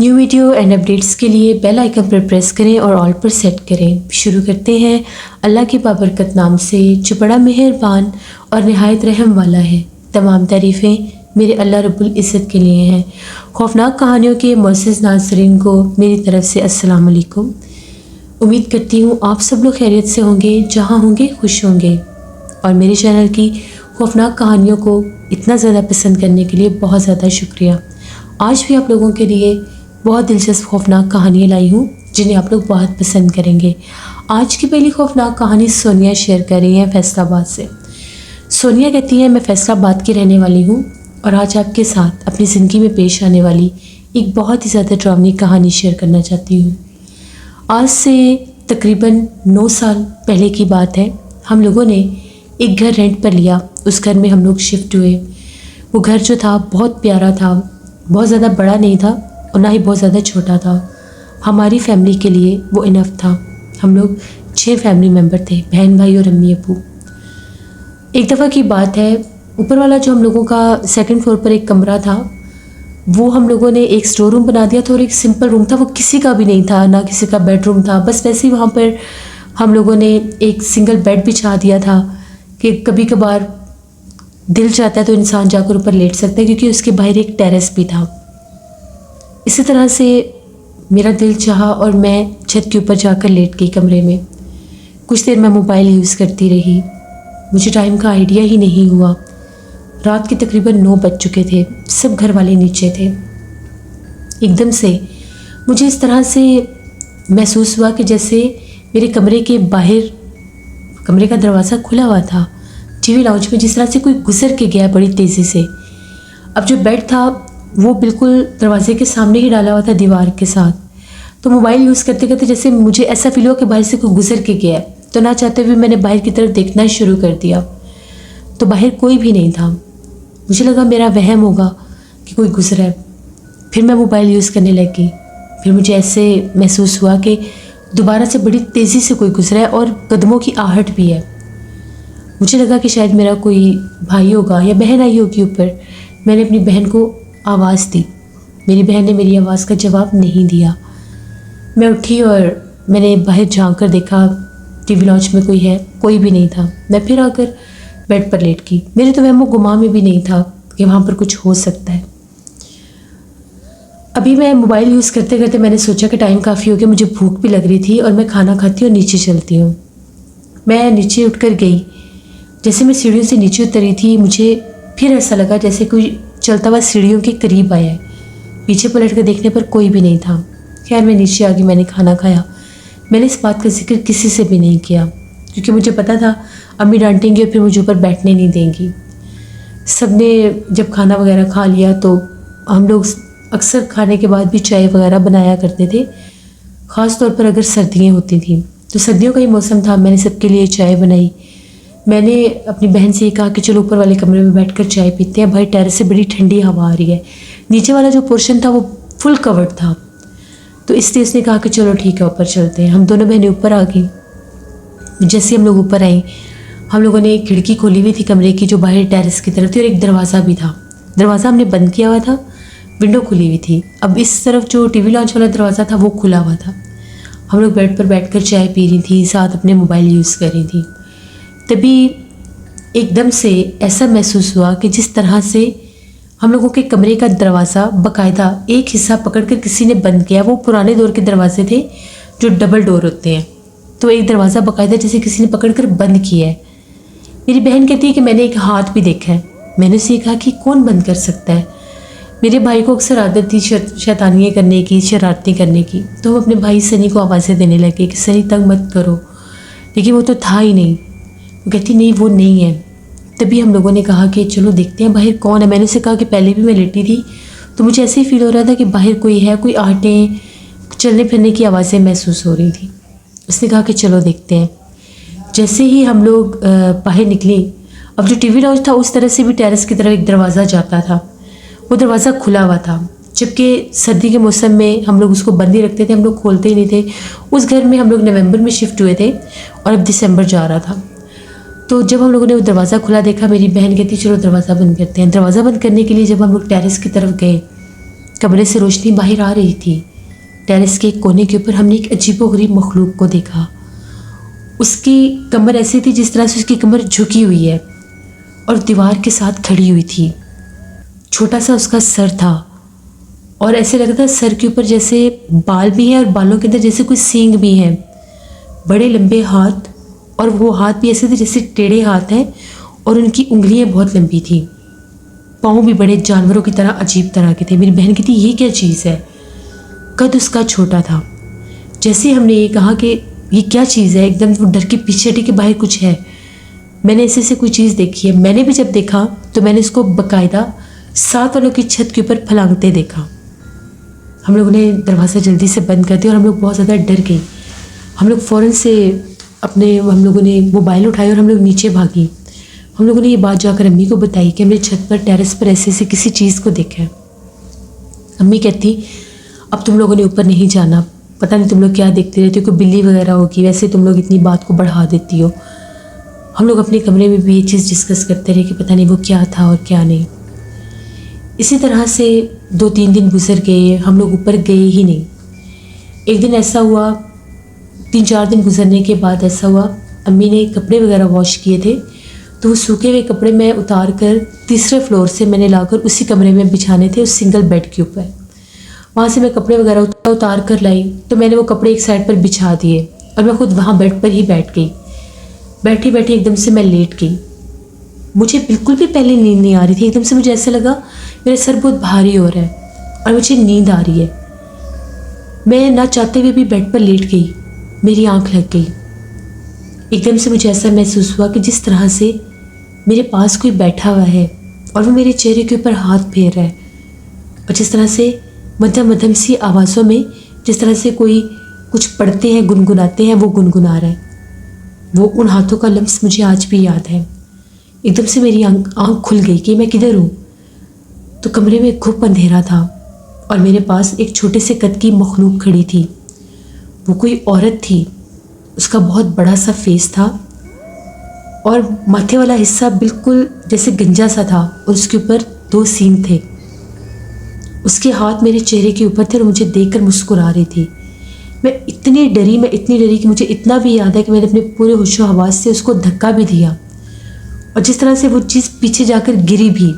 New video and updates के लिए bell icon पर प्रेस करें और ऑल पर सेट करें। शुरू करते हैं अल्लाह के बाबरकत नाम से जो बड़ा मेहरबान और नहायत रहम वाला है। तमाम तारीफ़ें मेरे अल्लाह रब्बुल इज़्ज़त के लिए हैं। खौफनाक कहानियों के मुअज़्ज़ज़ नाज़रीन को मेरी तरफ़ से अस्सलाम वालेकुम। उम्मीद करती हूँ आप सब लोग खैरियत से होंगे, जहाँ होंगे खुश होंगे। और मेरे चैनल की खौफनाक कहानियों को इतना ज़्यादा पसंद करने के लिए बहुत ज़्यादा शुक्रिया। आज भी आप लोगों के लिए बहुत दिलचस्प खौफनाक कहानियाँ लाई हूँ जिन्हें आप लोग बहुत पसंद करेंगे। आज की पहली खौफनाक कहानी सोनिया शेयर कर रही हैं फैसलाबाद से। सोनिया कहती है, मैं फैसलाबाद की रहने वाली हूँ और आज आपके साथ अपनी ज़िंदगी में पेश आने वाली एक बहुत ही ज़्यादा ड्रावनी कहानी शेयर करना चाहती हूँ। आज से तकरीबन 9 साल पहले की बात है। हम लोगों ने एक घर रेंट पर लिया। उस घर में हम लोग शिफ्ट हुए। वो घर जो था बहुत प्यारा था, बहुत ज़्यादा बड़ा नहीं था और ना ही बहुत ज़्यादा छोटा था। हमारी फैमिली के लिए वो इनफ था। हम लोग 6 फैमिली मेम्बर थे, बहन भाई और अम्मी अबू। एक दफ़ा की बात है, ऊपर वाला जो हम लोगों का सेकंड फ्लोर पर एक कमरा था, वो हम लोगों ने एक स्टोर रूम बना दिया था और एक सिंपल रूम था। वो किसी का भी नहीं था, ना किसी का बेडरूम था। बस वैसे ही वहाँ पर हम लोगों ने एक सिंगल बेड बिछा दिया था कि कभी कभार दिल चाहता है तो इंसान जाकर ऊपर लेट सकता है, क्योंकि उसके बाहर एक टेरेस भी था। इसी तरह से मेरा दिल चाहा और मैं छत के ऊपर जाकर लेट गई कमरे में। कुछ देर मैं मोबाइल यूज़ करती रही। मुझे टाइम का आइडिया ही नहीं हुआ। रात के तकरीबन 9 बज चुके थे। सब घर वाले नीचे थे। एकदम से मुझे इस तरह से महसूस हुआ कि जैसे मेरे कमरे के बाहर कमरे का दरवाज़ा खुला हुआ था। टीवी लाउंज में जिस तरह से कोई गुजर के गया बड़ी तेज़ी से। अब जो बेड था वो बिल्कुल दरवाजे के सामने ही डाला हुआ था दीवार के साथ। तो मोबाइल यूज़ करते करते जैसे मुझे ऐसा फील हुआ कि बाहर से कोई गुजर के गया है। तो ना चाहते हुए मैंने बाहर की तरफ देखना शुरू कर दिया। तो बाहर कोई भी नहीं था। मुझे लगा मेरा वहम होगा कि कोई गुजरा है। फिर मैं मोबाइल यूज़ करने लगी। फिर मुझे ऐसे महसूस हुआ कि दोबारा से बड़ी तेज़ी से कोई गुजरा है और कदमों की आहट भी है। मुझे लगा कि शायद मेरा कोई भाई होगा या बहन आई होगी ऊपर। मैंने अपनी बहन को आवाज़ दी। मेरी बहन ने मेरी आवाज़ का जवाब नहीं दिया। मैं उठी और मैंने बाहर झांक कर देखा टीवी लॉन्च में कोई है, कोई भी नहीं था। मैं फिर आकर बेड पर लेट गई। मेरे तो वहमो गुमा में भी नहीं था कि वहाँ पर कुछ हो सकता है। अभी मैं मोबाइल यूज़ करते करते मैंने सोचा कि टाइम काफ़ी हो गया, मुझे भूख भी लग रही थी और मैं खाना खाती हूँ और नीचे चलती हूँ। मैं नीचे उठकर गई। जैसे मैं सीढ़ियों से नीचे उतरी थी, मुझे फिर ऐसा लगा जैसे कोई चलता हुआ सीढ़ियों के करीब आया है। पीछे पलट कर देखने पर कोई भी नहीं था। खैर मैं नीचे आ गई, मैंने खाना खाया। मैंने इस बात का जिक्र किसी से भी नहीं किया, क्योंकि मुझे पता था अम्मी डांटेंगी और फिर मुझे ऊपर बैठने नहीं देंगी। सबने जब खाना वगैरह खा लिया तो हम लोग अक्सर खाने के बाद भी चाय वगैरह बनाया करते थे। ख़ास तौर पर अगर सर्दियाँ होती थी तो सर्दियों का ही मौसम था। मैंने सबके लिए चाय बनाई। मैंने अपनी बहन से ये कहा कि चलो ऊपर वाले कमरे में बैठकर चाय पीते हैं। भाई टेरेस से बड़ी ठंडी हवा आ रही है। नीचे वाला जो पोर्शन था वो फुल कवर्ड था, तो इसलिए उसने कहा कि चलो ठीक है ऊपर चलते हैं। हम दोनों बहनें ऊपर आ गई। जैसे हम लोग ऊपर आए, हम लोगों ने एक खिड़की खोली हुई थी कमरे की जो बाहर टेरेस की तरफ थी, और एक दरवाज़ा भी था। दरवाज़ा हमने बंद किया हुआ था, विंडो खुली हुई थी। अब इस तरफ जो टीवी लॉन्च वाला दरवाज़ा था वो खुला हुआ था। हम लोग बेड पर बैठकर चाय पी रही थी, साथ अपने मोबाइल यूज़ कर रही थी। तभी एकदम से ऐसा महसूस हुआ कि जिस तरह से हम लोगों के कमरे का दरवाज़ा बाकायदा एक हिस्सा पकड़कर किसी ने बंद किया। वो पुराने दौर के दरवाजे थे जो डबल डोर होते हैं, तो एक दरवाज़ा बाकायदा जैसे किसी ने पकड़कर बंद किया है। मेरी बहन कहती है कि मैंने एक हाथ भी देखा है। मैंने उससे कहा कि कौन बंद कर सकता है। मेरे भाई को अक्सर आदत थी शैतानियाँ करने की, शरारतें करने की, तो हम अपने भाई सनी को आवाज़ें देने लगे कि सनी तंग मत करो, लेकिन वो तो था ही नहीं। वो कहती नहीं वो नहीं है। तभी हम लोगों ने कहा कि चलो देखते हैं बाहर कौन है। मैंने उसे कहा कि पहले भी मैं लेटी थी तो मुझे ऐसे ही फील हो रहा था कि बाहर कोई है, कोई आहटें, चलने फिरने की आवाज़ें महसूस हो रही थी। उसने कहा कि चलो देखते हैं। जैसे ही हम लोग बाहर निकले, अब जो टीवी लॉन्च था उस तरह से भी टेरेस की तरफ एक दरवाज़ा जाता था। वो दरवाज़ा खुला हुआ था, जबकि सर्दी के मौसम में हम लोग उसको बंद ही रखते थे, हम लोग खोलते ही नहीं थे। उस घर में हम लोग नवंबर में शिफ्ट हुए थे और अब दिसंबर जा रहा था। तो जब हम लोगों ने वो दरवाज़ा खुला देखा, मेरी बहन कहती चलो दरवाज़ा बंद करते हैं। दरवाज़ा बंद करने के लिए जब हम लोग टेरेस की तरफ गए कमरे से रोशनी बाहर आ रही थी। टेरेस के एक कोने के ऊपर हमने एक अजीबोगरीब मखलूक को देखा। उसकी कमर ऐसी थी जिस तरह से उसकी कमर झुकी हुई है और दीवार के साथ खड़ी हुई थी। छोटा सा उसका सर था और ऐसे लगता था सर के ऊपर जैसे बाल भी हैं और बालों के अंदर जैसे कोई सींग भी हैं। बड़े लंबे हाथ, और वो हाथ भी ऐसे थे जैसे टेढ़े हाथ हैं, और उनकी उंगलियां बहुत लंबी थी। पाँव भी बड़े जानवरों की तरह अजीब तरह के थे। मेरी बहन कहती ये क्या चीज़ है। कद उसका छोटा था। जैसे ही हमने ये कहा कि ये क्या चीज़ है, एकदम वो डर के पीछे हटी कि बाहर कुछ है। मैंने ऐसे कोई चीज़ देखी है। मैंने भी जब देखा तो मैंने इसको बाकायदा साथ वालों की छत के ऊपर फलांगते देखा। हम लोगों ने दरवाज़ा जल्दी से बंद कर दिया और हम लोग बहुत ज़्यादा डर गए। हम लोग फ़ौरन से हम लोगों ने मोबाइल उठाए और हम लोग नीचे भागी। हम लोगों ने ये बात जाकर अम्मी को बताई कि हमने छत पर टेरेस पर ऐसे किसी चीज़ को देखा है। अम्मी कहती अब तुम लोगों ने ऊपर नहीं जाना, पता नहीं तुम लोग क्या देखते रहते हो, कोई बिल्ली वगैरह होगी, वैसे तुम लोग इतनी बात को बढ़ा देती हो। हम लोग अपने कमरे में भी ये चीज़ डिस्कस करते रहे कि पता नहीं वो क्या था और क्या नहीं। इसी तरह से 2-3 दिन गुजर गए, हम लोग ऊपर गए ही नहीं। एक दिन ऐसा हुआ, 3-4 दिन गुजरने के बाद ऐसा हुआ, अम्मी ने कपड़े वगैरह वॉश किए थे तो वो सूखे हुए कपड़े मैं उतार कर तीसरे फ्लोर से मैंने लाकर उसी कमरे में बिछाने थे, उस सिंगल बेड के ऊपर। वहाँ से मैं कपड़े वगैरह उतार कर लाई तो मैंने वो कपड़े एक साइड पर बिछा दिए और मैं खुद वहाँ बेड पर ही बैठ गई। बैठी बैठी एकदम से मैं लेट गई। मुझे बिल्कुल भी पहले नींद नहीं आ रही थी। एकदम से मुझे ऐसा लगा मेरा सर बहुत भारी हो रहा है और मुझे नींद आ रही है। मैं ना चाहते हुए भी बेड पर लेट गई, मेरी आंख लग गई। एकदम से मुझे ऐसा महसूस हुआ कि जिस तरह से मेरे पास कोई बैठा हुआ है और वो मेरे चेहरे के ऊपर हाथ फेर रहा है, और जिस तरह से मध्यम मध्यम सी आवाज़ों में जिस तरह से कोई कुछ पढ़ते हैं, गुनगुनाते हैं, वो गुनगुना रहा है। वो उन हाथों का लम्स मुझे आज भी याद है। एकदम से मेरी आंख खुल गई कि मैं किधर हूँ। तो कमरे में खूब अंधेरा था और मेरे पास एक छोटे से कद की मखलूक खड़ी थी। वो कोई औरत थी। उसका बहुत बड़ा सा फेस था और माथे वाला हिस्सा बिल्कुल जैसे गंजा सा था और उसके ऊपर 2 सींग थे। उसके हाथ मेरे चेहरे के ऊपर थे और मुझे देखकर मुस्कुरा रही थी। मैं इतनी डरी कि मुझे इतना भी याद है कि मैंने अपने पूरे होशो हवास से उसको धक्का भी दिया और जिस तरह से वो चीज़ पीछे जाकर गिरी भी,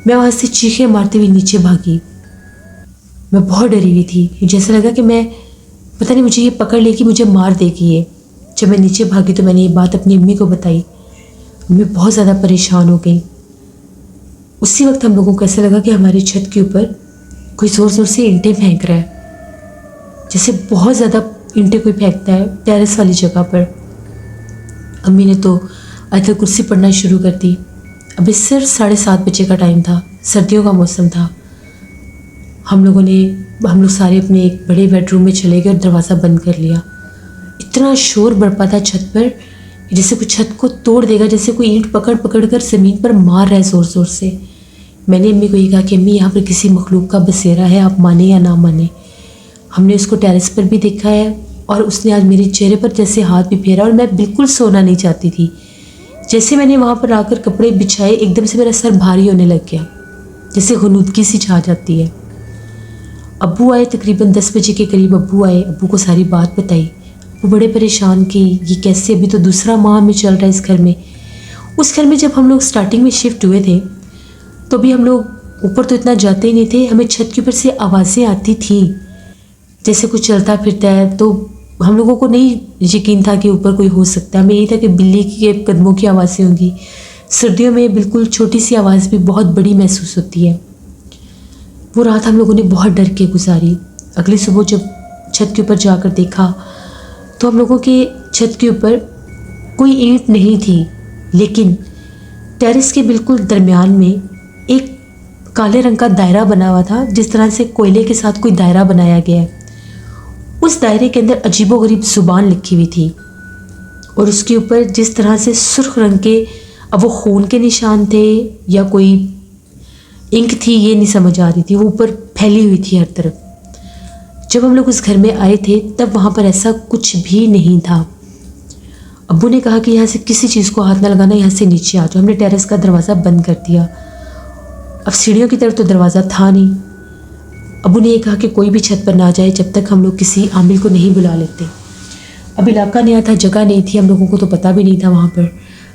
मैं वहाँ से चीखें मारते हुए नीचे भागी। मैं बहुत डरी हुई थी। जैसा लगा कि मैं पता नहीं मुझे ये पकड़ लेगी, मुझे मार देगी ये। जब मैं नीचे भागी तो मैंने ये बात अपनी अम्मी को बताई। मैं बहुत ज़्यादा परेशान हो गई। उसी वक्त हम लोगों को ऐसा लगा कि हमारी छत के ऊपर कोई ज़ोर ज़ोर से ईंटें फेंक रहा है, जैसे बहुत ज़्यादा ईंटें कोई फेंकता है टेरेस वाली जगह पर। अम्मी ने तो आयतल कुर्सी पढ़ना शुरू कर दी। अभी सिर्फ 7:30 बजे का टाइम था, सर्दियों का मौसम था। हम लोग सारे अपने एक बड़े बेडरूम में चले गए और दरवाज़ा बंद कर लिया। इतना शोर बरपा था छत पर जैसे कोई छत को तोड़ देगा, जैसे कोई ईंट पकड़ पकड़ कर ज़मीन पर मार रहा है ज़ोर ज़ोर से। मैंने अम्मी को ये कहा कि अम्मी यहाँ पर किसी मखलूक का बसेरा है, आप माने या ना माने। हमने उसको टेरेस पर भी देखा है और उसने आज मेरे चेहरे पर जैसे हाथ भी फेरा और मैं बिल्कुल सोना नहीं चाहती थी। जैसे मैंने वहाँ पर आकर कपड़े बिछाए, एकदम से मेरा सर भारी होने लग गया, जैसे गुनूदगी सी छा जाती है। अब्बू आए, तकरीबन 10 बजे के करीब अब्बू आए। अब्बू को सारी बात बताई। वो बड़े परेशान कि ये कैसे, अभी तो दूसरा माह में चल रहा है इस घर में। उस घर में जब हम लोग स्टार्टिंग में शिफ्ट हुए थे तो भी हम लोग ऊपर तो इतना जाते ही नहीं थे। हमें छत के ऊपर से आवाज़ें आती थी जैसे कुछ चलता फिरता है, तो हम लोगों को नहीं यकीन था कि ऊपर कोई हो सकता है। हमें यही था कि बिल्ली के कदमों की आवाज़ें होंगी। सर्दियों में बिल्कुल छोटी सी आवाज़ भी बहुत बड़ी महसूस होती है। वो रात हम लोगों ने बहुत डर के गुजारी। अगली सुबह जब छत के ऊपर जाकर देखा तो हम लोगों के छत के ऊपर कोई ईंट नहीं थी, लेकिन टेरेस के बिल्कुल दरमियान में एक काले रंग का दायरा बना हुआ था, जिस तरह से कोयले के साथ कोई दायरा बनाया गया है। उस दायरे के अंदर अजीबोगरीब ज़ुबान लिखी हुई थी और उसके ऊपर जिस तरह से सुर्ख रंग के, अब वो खून के निशान थे या कोई इंक थी ये नहीं समझ आ रही थी, वो ऊपर फैली हुई थी हर तरफ। जब हम लोग उस घर में आए थे तब वहाँ पर ऐसा कुछ भी नहीं था। अब्बू ने कहा कि यहाँ से किसी चीज़ को हाथ ना लगाना, यहाँ से नीचे आ जाओ। हमने टेरेस का दरवाज़ा बंद कर दिया। अब सीढ़ियों की तरफ तो दरवाज़ा था नहीं, अबू ने ये कहा कि कोई भी छत पर ना जाए जब तक हम लोग किसी आमिल को नहीं बुला लेते। अब इलाका नया था, जगह नहीं थी, हम लोगों को तो पता भी नहीं था वहाँ पर।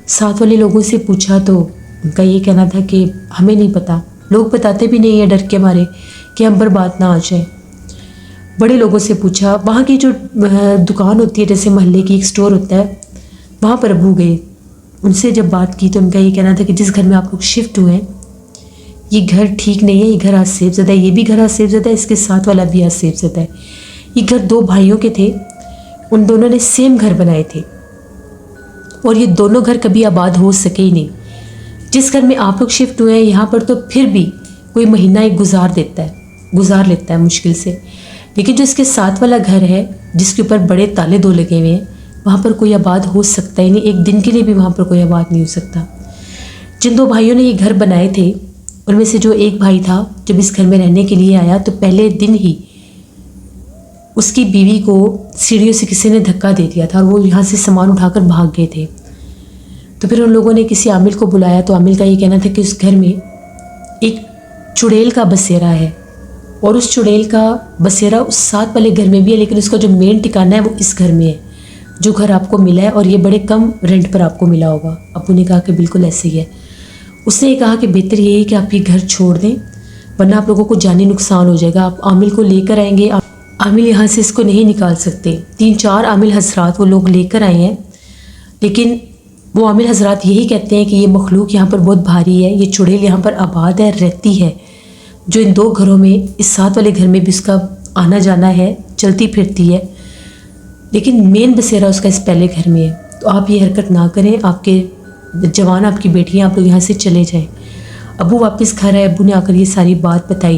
साथ वाले लोगों से पूछा तो उनका ये कहना था कि हमें नहीं पता, लोग बताते भी नहीं है डर के मारे कि हम पर बात ना आ जाए। बड़े लोगों से पूछा, वहाँ की जो दुकान होती है, जैसे मोहल्ले की एक स्टोर होता है, वहाँ पर अबू गए। उनसे जब बात की तो उनका ये कहना था कि जिस घर में आप लोग शिफ्ट हुए हैं ये घर ठीक नहीं है, ये घर आज सेफ ज़दा है, ये भी घर आज सेफ ज़दा है, इसके साथ वाला भी आज सेफ ज़दा है। ये घर 2 भाइयों के थे, उन दोनों ने सेम घर बनाए थे और ये दोनों घर कभी आबाद हो सके ही नहीं। जिस घर में आप लोग शिफ्ट हुए हैं यहाँ पर तो फिर भी कोई महीना एक गुजार लेता है मुश्किल से, लेकिन जो इसके साथ वाला घर है जिसके ऊपर बड़े ताले 2 लगे हुए हैं, वहाँ पर कोई आबाद हो सकता ही नहीं, एक दिन के लिए भी वहाँ पर कोई आबाद नहीं हो सकता। जिन 2 भाइयों ने ये घर बनाए थे उनमें से जो एक भाई था, जब इस घर में रहने के लिए आया तो पहले दिन ही उसकी बीवी को सीढ़ियों से किसी ने धक्का दे दिया था और वो यहाँ से सामान उठाकर भाग गए थे। तो फिर उन लोगों ने किसी आमिल को बुलाया तो आमिल का ये कहना था कि उस घर में एक चुड़ैल का बसेरा है और उस चुड़ैल का बसेरा उस साथ वाले घर में भी है, लेकिन उसका जो मेन ठिकाना है वो इस घर में है, जो घर आपको मिला है और ये बड़े कम रेंट पर आपको मिला होगा। अबू ने कहा कि बिल्कुल ऐसे ही है। उसने ये कहा कि बेहतर यही है कि आप ये घर छोड़ दें, वरना आप लोगों को जानी नुकसान हो जाएगा। आप आमिल को लेकर आएंगे, आमिल यहाँ से इसको नहीं निकाल सकते। 3-4 आमिल हजरात वो लोग लेकर आए हैं, लेकिन वो आमिल हजरात यही कहते हैं कि ये मखलूक यहाँ पर बहुत भारी है, ये चुड़ैल यहाँ पर आबाद है, रहती है, जो इन 2 घरों में, इस साथ वाले घर में भी उसका आना जाना है, चलती फिरती है, लेकिन मेन बसेरा उसका इस पहले घर में है। तो आप ये हरकत ना करें, आपके जवान, आपकी बेटियाँ, आप लोग यहाँ से चले जाएं। अबू वापस घर आए, अबू ने आकर ये सारी बात बताई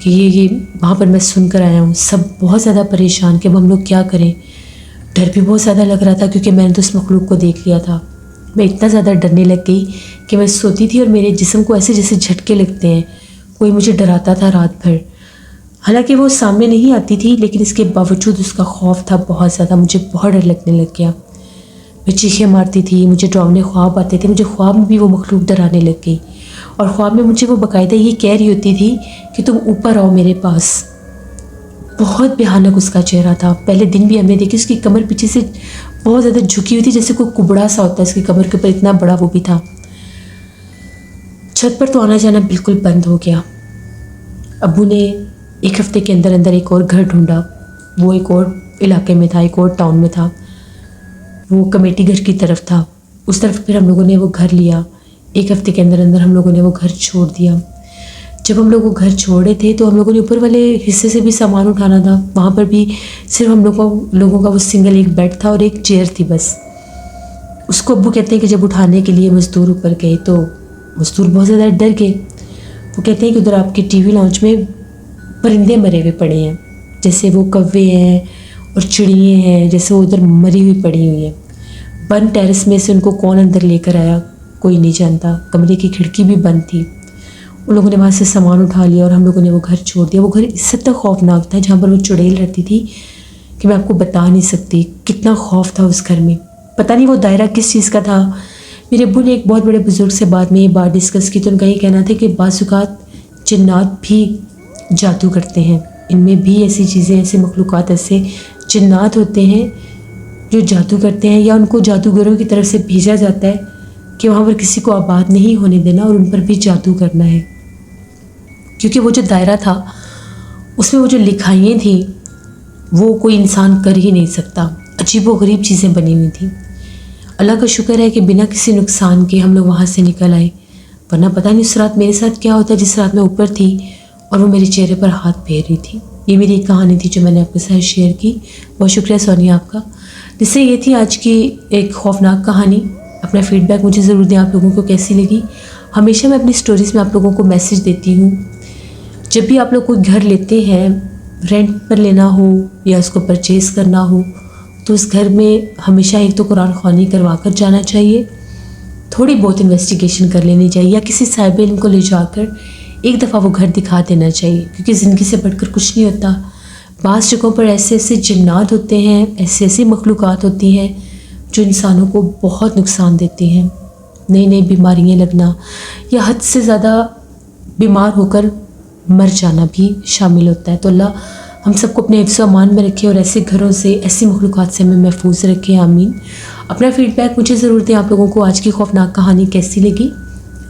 कि ये वहाँ पर मैं सुन कर आया हूँ। सब बहुत ज़्यादा परेशान कि अब हम लोग क्या करें। डर भी बहुत ज़्यादा लग रहा था क्योंकि मैंने तो उस मखलूक को देख लिया था। मैं इतना ज़्यादा डरने लग गई कि मैं सोती थी और मेरे जिस्म को ऐसे जैसे झटके लगते हैं, कोई मुझे डराता था रात भर। हालांकि वो सामने नहीं आती थी, लेकिन इसके बावजूद उसका खौफ था बहुत ज़्यादा। मुझे बहुत डर लगने लग गया, मैं चीखें मारती थी, मुझे डरावने ख्वाब आते थे, मुझे ख्वाब में भी वो मखलूक डराने लग गई और ख्वाब में मुझे वो बाकायदा ये कह रही होती थी कि तुम ऊपर आओ मेरे पास। बहुत भयानक उसका चेहरा था। पहले दिन भी हमने देखी, उसकी कमर पीछे से बहुत ज़्यादा झुकी हुई थी, जैसे कोई कुबड़ा सा होता है उसकी कमर के ऊपर, इतना बड़ा वो भी था। छत पर तो आना जाना बिल्कुल बंद हो गया। अबू ने 1 हफ्ते के अंदर अंदर एक और घर ढूंढा। वो एक और इलाके में था, एक और टाउन में था, वो कमेटी घर की तरफ था। उस तरफ फिर हम लोगों ने वो घर लिया। 1 हफ्ते के अंदर अंदर हम लोगों ने वो घर छोड़ दिया। जब हम लोग वो घर छोड़े थे तो हम लोगों ने ऊपर वाले हिस्से से भी सामान उठाना था। वहाँ पर भी सिर्फ हम लोगों का वो सिंगल एक बेड था और एक चेयर थी बस। उसको अब्बू कहते हैं कि जब उठाने के लिए मज़दूर ऊपर गए तो मज़दूर बहुत ज़्यादा डर गए। वो कहते हैं कि उधर आपके टीवी लॉन्च में परिंदे मरे हुए पड़े हैं, जैसे वो कौवे हैं और चिड़िए हैं, जैसे वो उधर मरी हुई पड़ी हुई है। बंद टेरेस में से उनको कौन अंदर लेकर आया कोई नहीं जानता। कमरे की खिड़की भी बंद थी। उन लोगों ने वहाँ से सामान उठा लिया और हम लोगों ने वो घर छोड़ दिया। वो घर इससे तक खौफनाक था, जहाँ पर वो चुड़ैल रहती थी, कि मैं आपको बता नहीं सकती कितना खौफ था उस घर में। पता नहीं वो दायरा किस चीज़ का था। मेरे अब्बू ने एक बहुत बड़े बुज़ुर्ग से बाद में ये बात डिस्कस की तो उनका ये कहना था कि बाज़-औक़ात जिन्नात भी जादू करते हैं। इनमें भी ऐसी चीज़ें, ऐसे मखलूक़ात, ऐसे जिन्नात होते हैं जो जादू करते हैं, या उनको जादूगरों की तरफ से भेजा जाता है कि वहाँ पर किसी को आबाद नहीं होने देना और उन पर भी जादू करना है। क्योंकि वो जो दायरा था उसमें वो जो लिखाइयाँ थी वो कोई इंसान कर ही नहीं सकता। अजीब व गरीब चीज़ें बनी हुई थी। अल्लाह का शुक्र है कि बिना किसी नुकसान के हम लोग वहाँ से निकल आए, वरना पता नहीं उस रात मेरे साथ क्या होता जिस रात मैं ऊपर थी और वो मेरे चेहरे पर हाथ फेर रही थी। ये मेरी एक कहानी थी जो मैंने आपके साथ शेयर की। बहुत शुक्रिया सोनिया आपका। जिससे ये थी आज की एक खौफनाक कहानी। अपना फीडबैक मुझे ज़रूर दें, आप लोगों को कैसी लगी। हमेशा मैं अपनी स्टोरीज़ में आप लोगों को मैसेज देती हूँ, जब भी आप लोग कोई घर लेते हैं, रेंट पर लेना हो या उसको परचेज़ करना हो, तो उस घर में हमेशा एक तो कुरान ख़वानी करवा कर जाना चाहिए, थोड़ी बहुत इन्वेस्टिगेशन कर लेनी चाहिए, या किसी साहिब इल्म को ले जाकर एक दफ़ा वो घर दिखा देना चाहिए, क्योंकि ज़िंदगी से बढ़कर कुछ नहीं होता। बाज़ जगहों पर ऐसे ऐसे जिन्नात होते हैं, ऐसी ऐसी मखलूक़ात होती हैं जो इंसानों को बहुत नुकसान देती हैं। नई नई बीमारियाँ लगना या हद से ज़्यादा बीमार होकर मर जाना भी शामिल होता है। तो अल्लाह हम सबको अपने हिफ्ज़ व अमान में रखे और ऐसे घरों से, ऐसी मखलूक़ात से हमें महफूज रखे, आमीन। अपना फ़ीडबैक मुझे ज़रूर दें, आप लोगों को आज की खौफनाक कहानी कैसी लगी।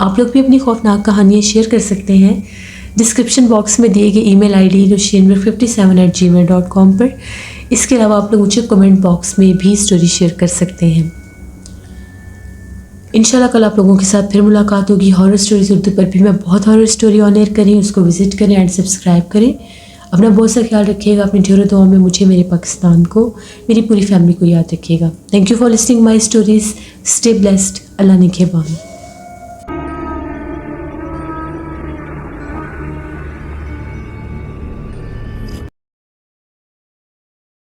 आप लोग भी अपनी खौफनाक कहानियाँ शेयर कर सकते हैं डिस्क्रिप्शन बॉक्स में दिए गए email ID noshinmer57@gmail.com पर। इसके अलावा आप लोग मुझे कमेंट बॉक्स में भी स्टोरी शेयर कर सकते हैं। इंशाल्लाह कल आप लोगों के साथ फिर मुलाकात होगी। हॉरर स्टोरीज़ उर्दू पर भी मैं बहुत हॉरर स्टोरी ऑन एयर करें, उसको विज़िट करें एंड सब्सक्राइब करें। अपना बहुत सा ख्याल रखिएगा, अपनी ढेरों दुआओं में मुझे, मेरे पाकिस्तान को, मेरी पूरी फैमिली को याद रखिएगा। Thank you for listening my stories. Stay blessed. अल्लाह निगहबान।